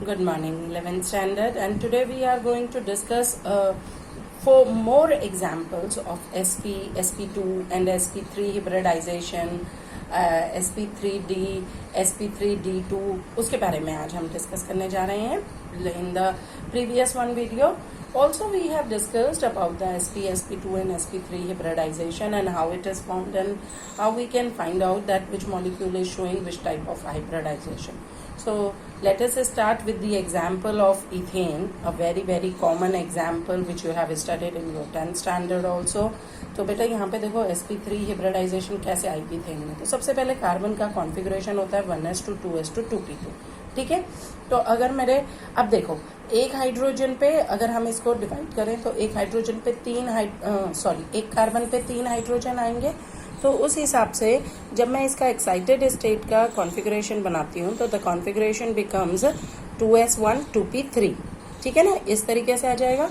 Good morning, 11th standard, and today we are going to discuss 4 more examples of sp, sp2 and sp3 hybridization, sp3d, sp3d2 उसके बारे में आज हम discuss करने जा रहे हैं. In the previous one video also we have discussed about the sp, sp2 and sp3 hybridization and how it is formed and how we can find out that which molecule is showing which type of hybridization. So let us start with the example of ethane, a very common example which you have studied in your 10th standard also. तो बेटा यहाँ पे देखो sp3 hybridization कैसे आई ethane में. तो सबसे पहले कार्बन का कॉन्फ़िगरेशन होता है 1s2 2s2 2p2. ठीक है. तो अगर मेरे अब देखो एक हाइड्रोजन पे अगर हम इसको डिवाइड करें तो एक हाइड्रोजन पे एक कार्बन पे 3 हाइड्रोजन आएंगे. तो उस हिसाब से जब मैं इसका एक्साइटेड स्टेट का कॉन्फ़िगरेशन बनाती हूँ तो the configuration becomes 2s1 2p3. ठीक है ना, इस तरीके से आ जाएगा.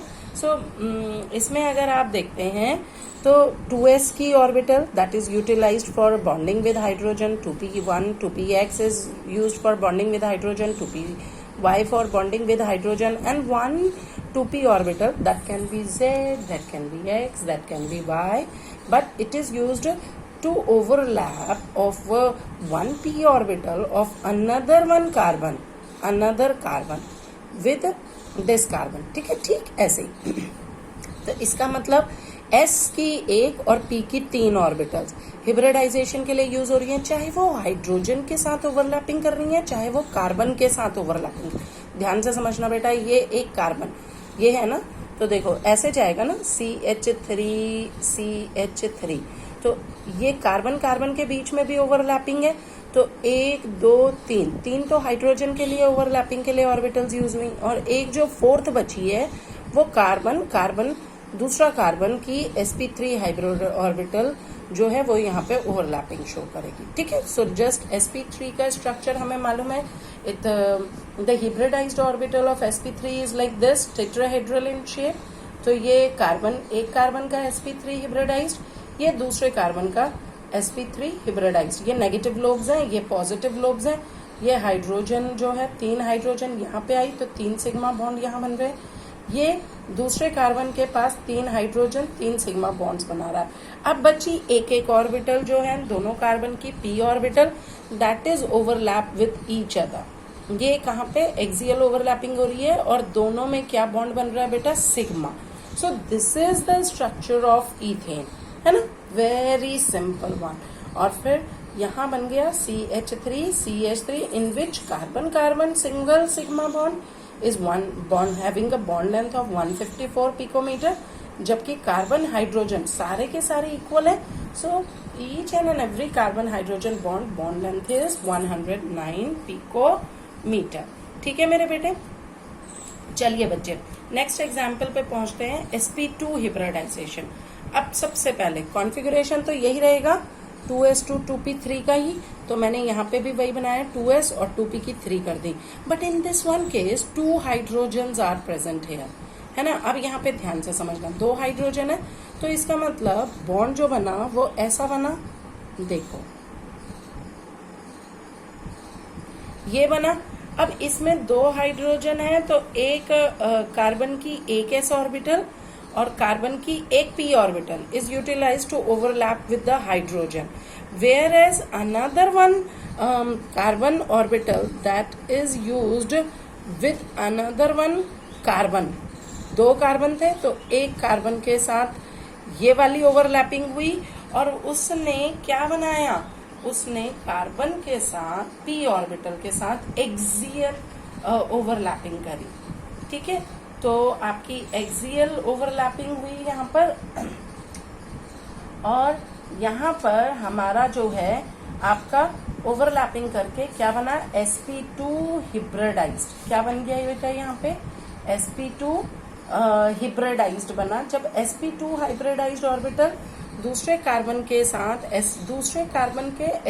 इसमें अगर आप देखते हैं तो 2s की orbital that is utilized for bonding with hydrogen, 2p1 2px is used for bonding with hydrogen, 2py for bonding with hydrogen and 1 2p orbital that can be z, that can be x, that can be y, but it is used to overlap of 1p orbital of another carbon with this carbon. ठीक है, ठीक ऐसे ही. तो इसका मतलब s की 1 और p की 3 ऑर्बिटल्स हिब्रिडाइजेशन के लिए यूज हो रही हैं, चाहे वो हाइड्रोजन के साथ ओवरलैपिंग कर रही हैं चाहे वो कार्बन के साथ ओवरलैपिंग. ध्यान से समझना बेटा, ये एक कार्बन ये है ना, तो देखो ऐसे जाएगा ना CH3 तो ये कार्बन के बीच में भी ओवरलैपिंग है. तो 1 2 3 तो हाइड्रोजन के लिए ओवरलैपिंग के लिए ऑर्बिटल्स यूज हुई और एक जो फोर्थ बची है वो कार्बन दूसरा कार्बन की sp3 हाइब्रिड ऑर्बिटल जो है वो यहाँ पे ओवरलैपिंग शो करेगी. ठीक है. सो जस्ट sp3 का स्ट्रक्चर हमें मालूम है. The hybridised orbital of sp3 is like this, tetrahedral in shape. तो ये एक कार्बन का sp3 हिब्रिडाइज्ड, ये दूसरे कार्बन का sp3 हिब्रिडाइज्ड. ये नेगेटिव लोब्स हैं, ये पॉजिटिव लोब्स हैं. ये हाइड्रोजन जो है 3 हाइड्रोजन यहाँ पे आई तो 3 सिग्मा बॉन्ड यहाँ बन रहे. ये दूसरे कार्बन के पास 3 हाइड्रोजन 3 सिग्मा बॉन्ड्स बना रहा है. अब बची एक ऑर्बिटल जो है दोनों कार्बन की p orbital that is overlap with each other. ये कहाँ पे एक्सियल ओवरलैपिंग हो रही है और दोनों में क्या बॉन्ड बन रहा है बेटा, sigma. So this is the structure of ethane, है ना, वेरी सिंपल वन. और फिर यहाँ बन गया CH3 in which carbon single sigma bond is one bond having a bond length of 154 picometer, जबकि कार्बन हाइड्रोजन सारे के सारे इक्वल है. So each and every carbon hydrogen bond length is 109 picometer. ठीक है मेरे बेटे. चलिए बच्चे नेक्स्ट एग्जाम्पल पे पहुंचते हैं, sp2 हिब्रिडाइजेशन. अब सबसे पहले कॉन्फ़िगरेशन तो यही रहेगा 2s2 2p3 का ही. तो मैंने यहाँ पे भी वही बनाया, 2s और 2p की 3 कर दी. But in this one case 2 hydrogens are present here, है ना. अब यहाँ पे ध्यान से समझना, 2 हाइड्रोजन है तो इसका मतलब बॉन्ड जो बना वो ऐसा बना, देखो ये बना. अब इसमें 2 हाइड्रोजन है तो एक कार्बन की एक s ऑर्बिटल और कार्बन की एक p orbital is utilized to overlap with the hydrogen, whereas another one carbon orbital that is used with another one carbon. 2 carbon थे तो एक कार्बन के साथ ये वाली ओवरलैपिंग हुई और उसने क्या बनाया, उसने कार्बन के साथ p ऑर्बिटल के साथ एक्सियल ओवरलैपिंग करी. ठीक है. तो आपकी एक्सियल ओवरलैपिंग हुई यहाँ पर और यहाँ पर हमारा जो है आपका ओवरलैपिंग करके क्या बना, sp2 हिब्रिडाइज्ड. क्या बन गया बेटा यहाँ पे, sp2 हिब्रिडाइज्ड बना. जब sp2 हाइब्रिडाइज्ड ऑर्बिटल दूसरे कार्बन के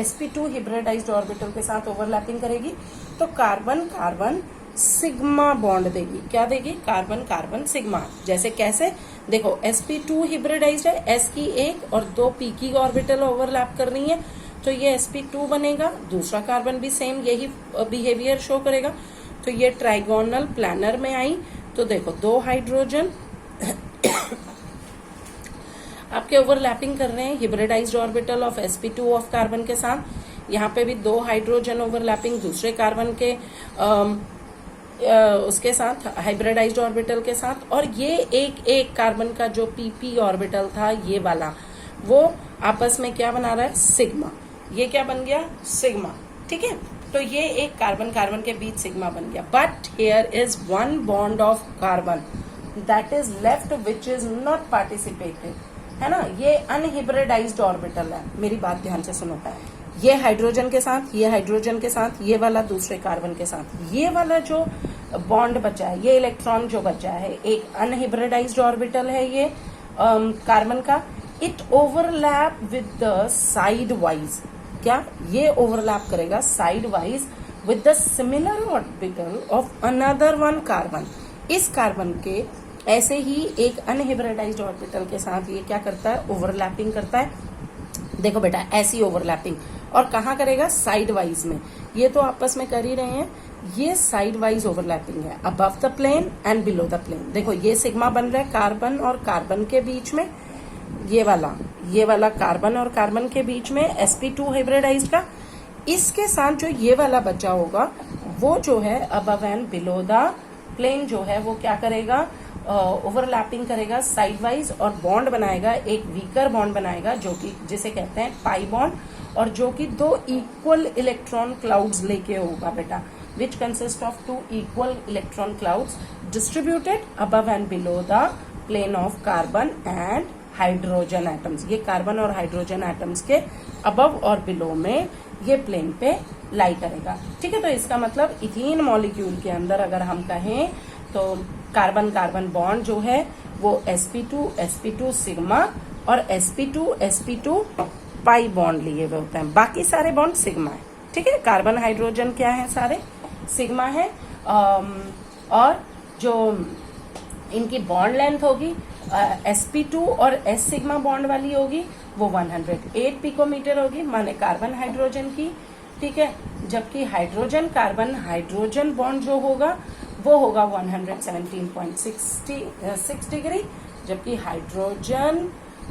sp2 हिब्रिडाइज्ड ऑर्बिटल के साथ ओवरलैपिंग करेगी तो कार्बन सिग्मा बॉन्ड देगी. क्या देगी, कार्बन सिग्मा. जैसे कैसे, देखो sp2 हिब्रिडाइज्ड है, s की 1 और 2 p की ऑर्बिटल ओवरलैप कर रही है तो ये sp2 बनेगा. दूसरा कार्बन भी सेम यही बिहेवियर शो करेगा. तो ये ट्राइगोनल प्लानर में आई, तो देखो 2 हाइड्रोजन आपके ओवरलैपिंग कर रहे हैं hybridised orbital of sp2 of carbon के साथ। यहाँ पे भी 2 हाइड्रोजन ओवरलैपिंग दूसरे कार्बन के उसके साथ हाइब्रिडाइज्ड ऑर्बिटल के साथ, और ये एक कार्बन का जो pp ऑर्बिटल था ये वाला, वो आपस में क्या बना रहा है, सिग्मा। ये क्या बन गया, सिग्मा। ठीक है, तो ये एक कार्बन के बीच सिग्मा बन गया। But here is 1 bond of carbon that is left which is not participated, है ना। ये अनहिब्रिडाइज्ड ऑर्बिटल है, मेरी बात ध्यान से सुनो। ये हाइड्रोजन के साथ, ये हाइड्रोजन के साथ, ये वाला दूसरे कार्बन के साथ, ये वाला जो बॉन्ड बचा है, ये इलेक्ट्रॉन जो बचा है, एक अनहिब्रिडाइज्ड ऑर्बिटल है ये कार्बन का। It overlap with the side wise, क्या ये ओवरलैप करेगा side wise with the similar orbital of another one carbon. इस कार्बन के ऐसे ही एक अनहिब्रिडाइज्ड ऑर्बिटल के साथ ये क्या करता है, ओवरलैपिंग करता है। देखो बेटा, ऐसी ओवरलैपिंग, और कहाँ करेगा, साइड वाइज में। ये तो आपस में कर ही रहे हैं, ये साइड वाइज ओवरलैपिंग है, above the plane and below the plane. देखो ये सिग्मा बन रहा है कार्बन और कार्बन के बीच में, ये वाला कार्बन और कार्बन के बीच में sp2 हाइब्रिडाइज्ड का। इसके साथ जो ये वाला बचा होगा वो जो है above and below the plane जो है वो क्या करेगा, ओवरलैपिंग करेगा साइड वाइज, और बॉन्ड बनाएगा, एक वीकर बॉन्ड बनाएगा जो कि जिसे कहते हैं पाई बॉन्ड, और जो कि 2 इक्वल इलेक्ट्रॉन क्लाउड्स लेके होगा बेटा, which consist of 2 equal electron clouds distributed above and below the plane of carbon and hydrogen atoms. ये कार्बन और हाइड्रोजन एटम्स के अबव और बिलो में ये प्लेन पे लाई करेगा। ठीक है, तो इसका मतलब इथीन मॉलिक्यूल के अंदर अगर हम कहें तो कार्बन कार्बन बॉन्ड जो है वो sp2 सिग्मा और sp2 पाई बॉन्ड लिए हुए होते हैं, बाकी सारे बॉन्ड सिग्मा है। ठीक है, कार्बन हाइड्रोजन क्या है, सारे सिग्मा है। और जो इनकी बॉन्ड लेंथ होगी sp2 और s सिग्मा बॉन्ड वाली होगी वो 108 पिकोमीटर होगी, माने कार्बन हाइड्रोजन की। ठीक है, जबकि हाइड्रोजन कार्बन हाइड्रोजन बॉन्ड जो होगा वो होगा 117.6 डिग्री, जबकि हाइड्रोजन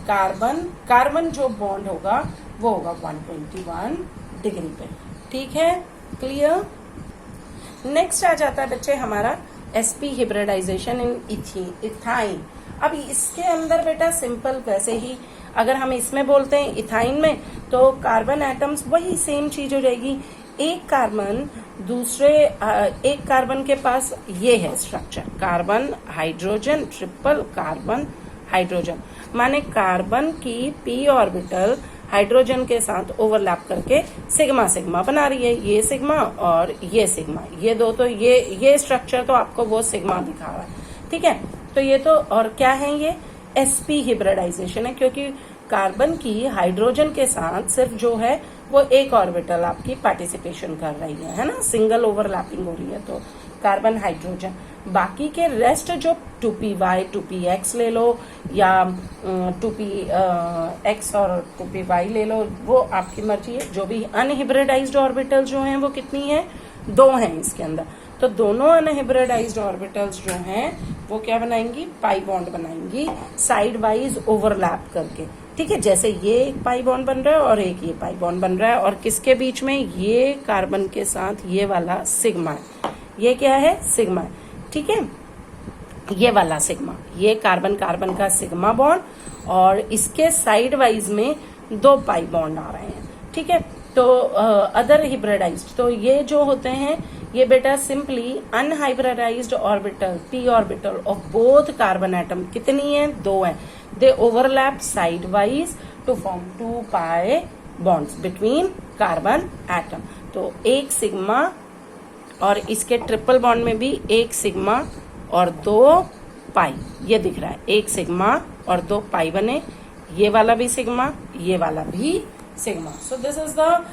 कार्बन जो बॉन्ड होगा वो होगा 121 डिग्री पे। ठीक है, क्लियर। नेक्स्ट आ जाता है बच्चे हमारा sp हिब्रिडाइजेशन इन इथाइन। अब इसके अंदर बेटा सिंपल, वैसे ही अगर हम इसमें बोलते हैं इथाइन में, तो कार्बन एटम्स वही सेम चीज हो जाएगी। एक कार्बन के पास ये है structure, carbon hydrogen triple carbon hydrogen, माने कार्बन की p ऑर्बिटल हाइड्रोजन के साथ ओवरलैप करके सिग्मा सिग्मा बना रही है। ये सिग्मा और ये सिग्मा, ये दो, तो ये स्ट्रक्चर तो आपको वो सिग्मा दिखा रहा है। ठीक है, तो ये तो, और क्या है, ये sp हिब्रिडाइजेशन है, क्योंकि कार्बन की हाइड्रोजन के साथ सिर्फ जो है वो एक ऑर्बिटल आपकी पार्टिसिपेशन कर रही है ना, सिंगल ओवरलैपिंग हो रही है, तो कार्बन हाइड्रोजन। बाकी के रेस्ट जो 2py 2px ले लो या 2px और 2py ले लो, वो आपकी मर्जी है। जो भी अनहिब्रिडाइज्ड ऑर्बिटल जो हैं वो कितनी है, 2 हैं इसके अंदर, तो दोनों अनहिब्रिडाइज्ड ऑर्बिटल्स जो हैं वो क्या बनाएंगी, पाई बॉन्ड बनाएंगी साइड वाइज ओवरलैप करके। ठीक है, जैसे ये एक पाई बॉन्ड बन रहा है और एक ये पाई बॉन्ड बन रहा है, और किसके बीच में, ये कार्बन के साथ ये वाला सिग्मा है, ये क्या है, सिग्मा है। ठीक है, ये वाला सिग्मा, ये कार्बन का सिग्मा बॉन्ड, और इसके साइड वाइज में 2 पाई बॉन्ड आ रहे हैं। ठीक है, तो अदर हिब्रिडाइज्ड, तो ये जो होते हैं ये बेटा simply unhybridized orbital, p orbital of both carbon atom कितनी है, 2 है। They overlap side wise to form 2 pi bonds between carbon atom. तो एक सिग्मा, और इसके ट्रिपल बॉन्ड में भी एक सिग्मा और 2 पाई, ये दिख रहा है, एक सिग्मा और 2 पाई बने, ये वाला भी सिग्मा, ये वाला भी sigma. So this is the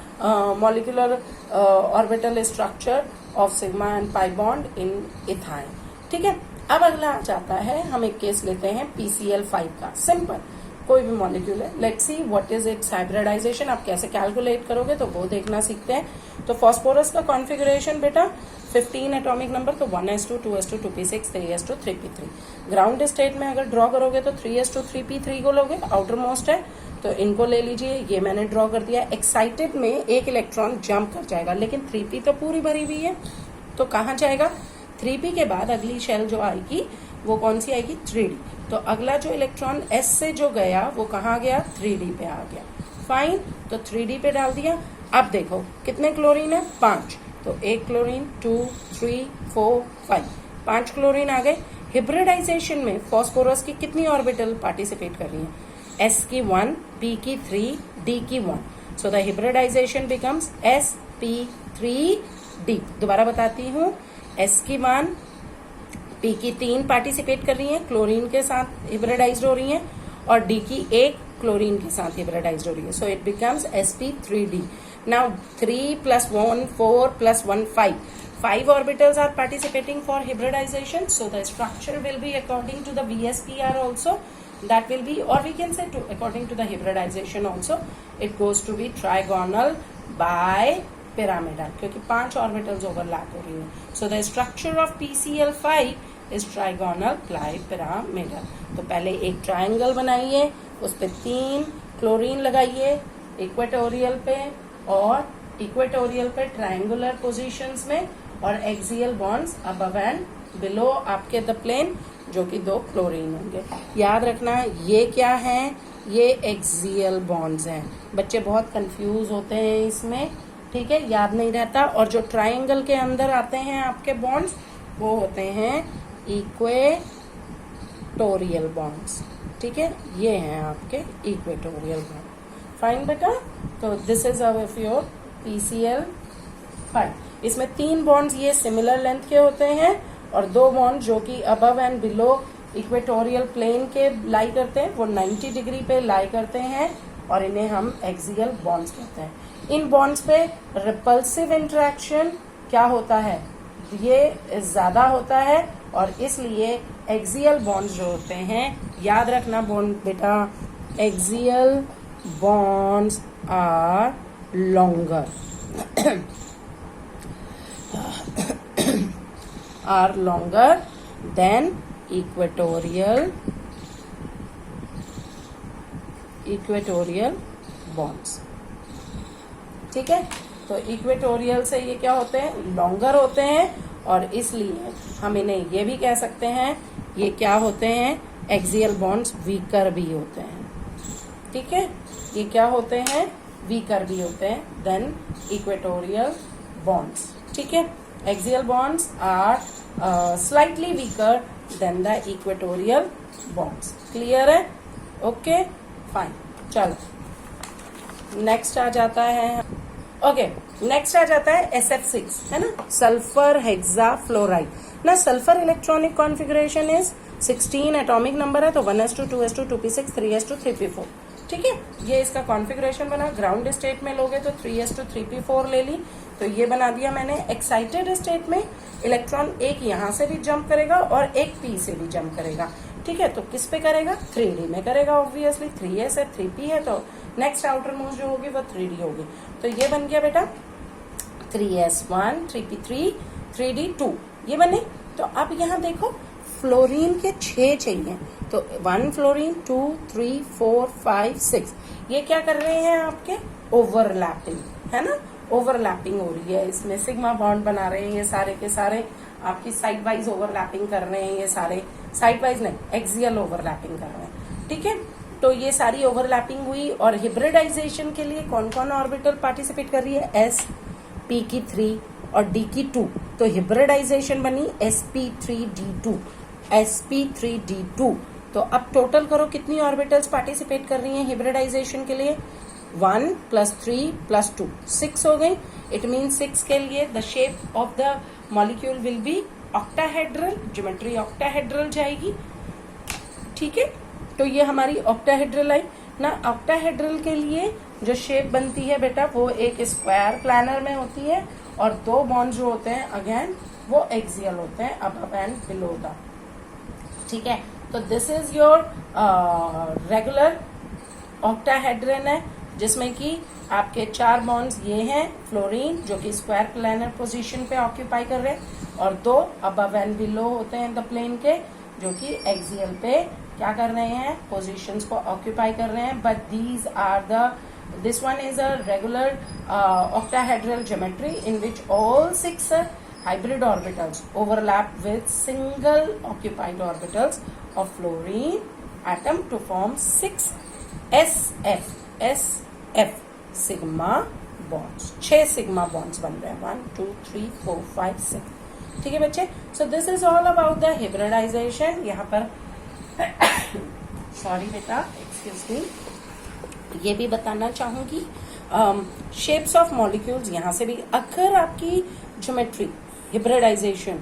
molecular orbital structure of sigma and pi bond in ethyne. ठीक है, अब अगला आ जाता है, हम एक केस लेते हैं PCl5 का, सिंपल, कोई भी मॉलिक्यूल है। Let's see what is its hybridization. आप कैसे कैलकुलेट करोगे तो वो देखना सीखते हैं। तो फॉस्फोरस का कॉन्फ़िगरेशन बेटा 15 एटॉमिक नंबर, तो 1s2, 2s2, 2p6, 3s2, 3p3। Ground state में अगर ड्रॉ करोगे तो 3s2, 3p3 को लोगे, आउटर मोस्ट है तो इनको ले लीजिए। ये मैंने ड्रॉ कर दिया। एक्साइटेड में एक इलेक्ट्रॉन जंप कर जाएगा, लेकिन 3p तो पूरी भरी हुई है, तो कहाँ जाएगा? 3p के बाद अगली शेल जो आएगी वो कौन सी आएगी? 3d। तो अगला जो इलेक्ट्रॉन s से जो गया वो कहाँ गया? 3d पे आ गया। फाइन, तो 3d पे डाल दिया। अब देखो कितने क्लोरीन है? 5। तो एक क्लोरीन, 2, 3, 4, 5, 5 क्लोरीन आ गए। हिब्रिडाइजेशन में फॉस्फोरस की कितनी ऑर्बिटल पार्टिसिपेट कर रही है? s की 1, p की 3, d की 1। So the hybridisation becomes sp3d। दोबारा बताती हूँ, s की 1, p की 3 पार्टिसिपेट कर रही हैं, क्लोरीन के साथ हिब्रिडाइज हो रही हैं, और d की 1 क्लोरीन के साथ हिब्रिडाइज हो रही है। So it becomes sp3d। Now 3 + 1 4 + 1 5। 5 orbitals are participating for hybridization, so the structure will be according to the VSPR also. That will be, or we can say according to the hybridization also, it goes to be trigonal bipyramidal, क्योंकि 5 orbitals overlap हो रही हैं. So the structure of PCl5 is trigonal bipyramidal. तो पहले एक triangle बनाइए, उस पे 3 क्लोरीन लगाइए इक्वेटोरियल पे, और इक्वेटोरियल पे ट्राइंगुलर पोजीशंस में, और axial bonds above and below आपके द प्लेन, जो कि 2 क्लोरीन होंगे. याद रखना ये क्या है? ये एक्सियल बॉन्ड्स हैं. बच्चे बहुत कंफ्यूज होते हैं इसमें, ठीक है, याद नहीं रहता. और जो ट्राइंगल के अंदर आते हैं आपके बॉन्ड्स वो होते हैं इक्वेटोरियल बॉन्ड्स, ठीक है, ये हैं आपके इक्वेटोरियल बॉन्ड. फाइन बेटा. तो this is of your PCl5. इसमें 3 बॉन्ड्स ये सिमिलर लेंथ के होते हैं, और 2 बॉन्ड जो कि above and below equatorial plane के लाई करते हैं, वो 90 डिग्री पे लाई करते हैं, और इन्हें हम एक्सियल बॉन्ड्स कहते हैं. इन बॉन्ड्स पे रिपल्सिव इंटरेक्शन क्या होता है? ये ज्यादा होता है, और इसलिए एक्सियल बॉन्ड्स जो होते हैं, याद रखना बॉन्ड बेटा, axial bonds are longer are longer than equatorial bonds. ठीक है, तो इक्वेटोरियल से ये क्या होते हैं? लॉन्गर होते हैं, और इसलिए हम इन्हें ये भी कह सकते हैं, ये क्या होते हैं? एक्सियल बॉन्ड्स वीकर भी होते हैं. ठीक है, ये क्या होते हैं? वीकर भी होते हैं देन इक्वेटोरियल बॉन्ड्स. ठीक है, axial bonds are slightly weaker than the equatorial bonds. Clear है? Okay fine. चलो नेक्स्ट आ जाता है. ओके, नेक्स्ट आ जाता है SF6, है ना, सल्फर हेक्साफ्लोराइड. ना sulphur electronic configuration is 16 atomic number है, तो 1s2, 2s2, 2p6, 3s2, 3p4. ठीक है, ये इसका कॉन्फ़िगरेशन बना. ग्राउंड स्टेट में लोगे तो 3s2, 3p4 ले ली, तो ये बना दिया मैंने. एक्साइटेड स्टेट में इलेक्ट्रॉन एक यहाँ से भी जंप करेगा और एक p से भी जंप करेगा. ठीक है, तो किस पे करेगा? 3d में करेगा. ऑब्वियसली 3s है, 3p है, तो नेक्स्ट आउटर मोस्ट जो होगी वो 3d होगी. तो ये बन गया बेटा 3s1, 3p3, 3d2, ये बने. तो अब यहाँ देखो फ्लोरीन के 6 चाहिए, तो 1 फ्लोरीन, 2, 3, 4, 5, 6. ये क्या कर रहे हैं आपके? ओवरलैपिंग, है ना, ओवरलैपिंग हो रही है. इसमें सिग्मा बॉन्ड बना रहे हैं ये सारे के सारे, आपकी साइड वाइज ओवरलैपिंग कर रहे हैं ये सारे. साइड वाइज नहीं, एक्सियल ओवरलैपिंग कर रहे हैं. ठीक है, तो ये सारी ओवरलैपिंग हुई. और हिब्रिडाइजेशन के लिए कौन कौन ऑर्बिटल पार्टिसिपेट कर रही है? S, P की 3 और D की 2. तो हिब्रिडाइजेशन बनी sp3d2, sp3d2. तो अब टोटल करो कितनी ऑर्बिटल्स पार्टिसिपेट कर रही हैं हिब्रिडाइजेशन के लिए? 1 + 3 + 2, 6 हो गई. इट मीन 6 के लिए the shape of the molecule will be octahedral, geometry octahedral जाएगी. ठीक है, तो ये हमारी ऑक्टाहेड्रल आई ना. ऑक्टाहेड्रल के लिए जो शेप बनती है बेटा वो एक स्क्वायर प्लानर में होती है, और 2 बॉन्ड जो होते हैं अगेन वो एक्सियल होते हैं अबव एंड बिलो द. ठीक है, तो this is your regular octahedron है. जिसमें कि आपके 4 बॉन्ड्स ये हैं फ्लोरीन जो कि स्क्वायर प्लानर पोजीशन पे ऑक्यूपाई कर रहे हैं और 2 अबव एंड बिलो होते हैं द प्लेन के जो कि एक्सियल पे क्या कर रहे हैं पोजीशंस को ऑक्यूपाई कर रहे हैं. But these are this one is a regular octahedral geometry in which all 6 hybrid orbitals overlap with single occupied orbitals of fluorine atom to form 6 SF sigma bonds. 6 sigma bonds बन रहे हैं 1 2 3 4 5 6. ठीक है बच्चे. So this is all about the hybridization. यहाँ पर sorry बेटा excuse me ये भी बताना चाहूंगी शेप्स ऑफ मॉलिक्यूल्स. यहाँ से भी अगर आपकी ज्योमेट्री हिब्रिडाइजेशन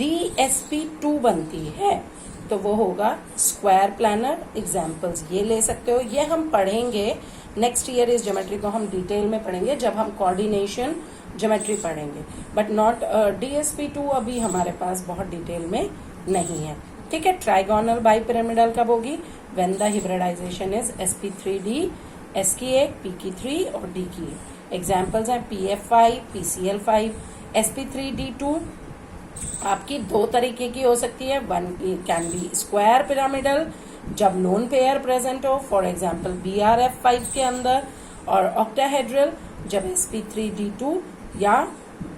DSP2 बनती है तो वो होगा स्क्वायर प्लानर. एग्जाम्पल्स ये ले सकते हो. ये हम पढ़ेंगे नेक्स्ट ईयर. इस ज्योमेट्री को हम डिटेल में पढ़ेंगे जब हम कोऑर्डिनेशन ज्योमेट्री पढ़ेंगे. बट नॉट DSP2 अभी हमारे पास बहुत डिटेल में नहीं है. ठीक है. ट्राइगोनल बाई पिरामिडल कब होगी? When the hybridisation is sp3d, s की एक, p की 3 और d की एक. एग्जाम्पल्स हैं pf5, pcl5. sp3d2 आपकी 2 तरीके की हो सकती है. One can be square pyramidal जब लोन पेयर प्रेजेंट हो, फॉर एग्जाम्पल BRF5 के अंदर, और ऑक्टाहेड्रल जब sp3d2 या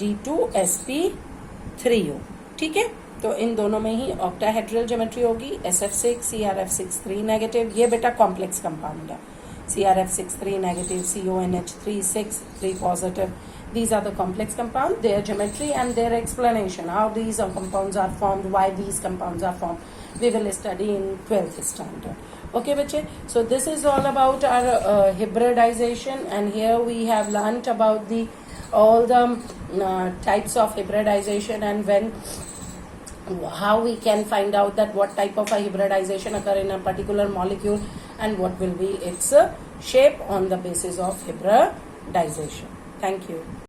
d2sp3 हो. ठीक है. तो इन दोनों में ही ऑक्टाहेड्रल ज्योमेट्री होगी. SF6 CRF6 3 negative. ये बेटा कॉम्प्लेक्स कंपाउंड है. CRF6 3 negative, CONH3 6 3 positive. These are the complex compounds, their geometry and their explanation, how these compounds are formed, why these compounds are formed, we will study in 12th standard. Okay, bache. So this is all about our hybridization, and here we have learnt about all the types of hybridization and how we can find out that what type of a hybridization occur in a particular molecule and what will be its shape on the basis of hybridization. Thank you.